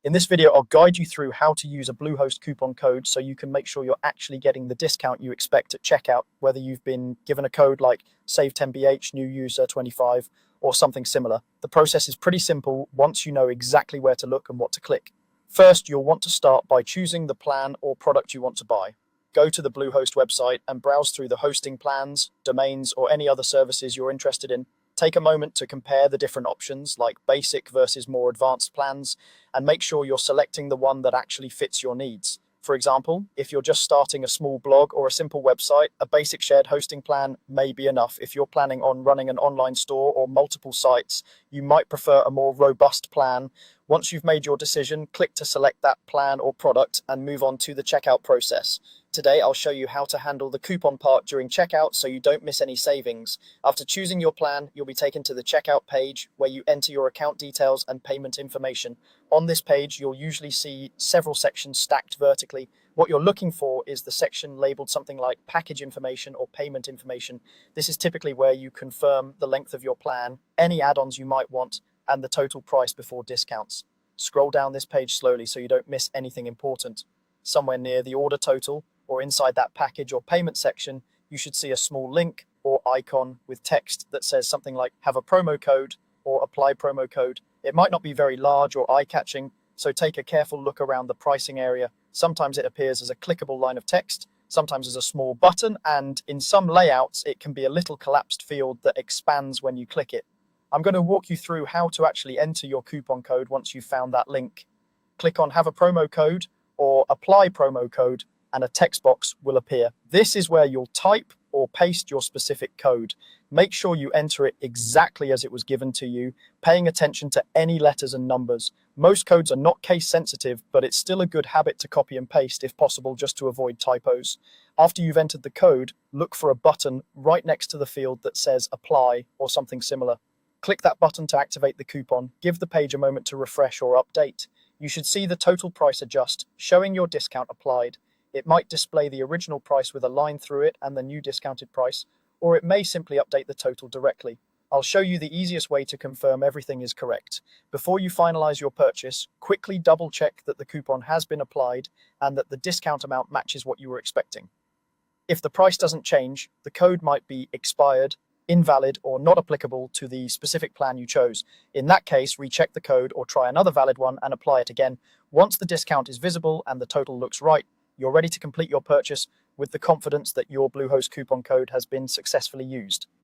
In this video, I'll guide you through how to use a Bluehost coupon code so you can make sure you're actually getting the discount you expect at checkout, whether you've been given a code like save10bh, new user 25, or something similar. The process is pretty simple once you know exactly where to look and what to click. First, you'll want to start by choosing the plan or product you want to buy. Go to the Bluehost website and browse through the hosting plans, domains, or any other services you're interested in. Take a moment to compare the different options, like basic versus more advanced plans, and make sure you're selecting the one that actually fits your needs. For example, if you're just starting a small blog or a simple website, a basic shared hosting plan may be enough. If you're planning on running an online store or multiple sites, you might prefer a more robust plan. Once you've made your decision, click to select that plan or product and move on to the checkout process. Today, I'll show you how to handle the coupon part during checkout so you don't miss any savings. After choosing your plan, you'll be taken to the checkout page where you enter your account details and payment information. On this page, you'll usually see several sections stacked vertically. What you're looking for is the section labeled something like package information or payment information. This is typically where you confirm the length of your plan, any add-ons you might want, and the total price before discounts. Scroll down this page slowly so you don't miss anything important. Somewhere near the order total or inside that package or payment section, you should see a small link or icon with text that says something like have a promo code or apply promo code. It might not be very large or eye-catching, so take a careful look around the pricing area. Sometimes it appears as a clickable line of text, sometimes as a small button, and in some layouts, it can be a little collapsed field that expands when you click it. I'm going to walk you through how to actually enter your coupon code once you've found that link. Click on have a promo code or apply promo code and a text box will appear. This is where you'll type or paste your specific code. Make sure you enter it exactly as it was given to you, paying attention to any letters and numbers. Most codes are not case sensitive, but it's still a good habit to copy and paste if possible, just to avoid typos. After you've entered the code, look for a button right next to the field that says apply or something similar. Click that button to activate the coupon. Give the page a moment to refresh or update. You should see the total price adjust, showing your discount applied. It might display the original price with a line through it and the new discounted price, or it may simply update the total directly. I'll show you the easiest way to confirm everything is correct. Before you finalize your purchase, quickly double check that the coupon has been applied and that the discount amount matches what you were expecting. If the price doesn't change, the code might be expired, invalid, or not applicable to the specific plan you chose. In that case, recheck the code or try another valid one and apply it again. Once the discount is visible and the total looks right, you're ready to complete your purchase with the confidence that your Bluehost coupon code has been successfully used.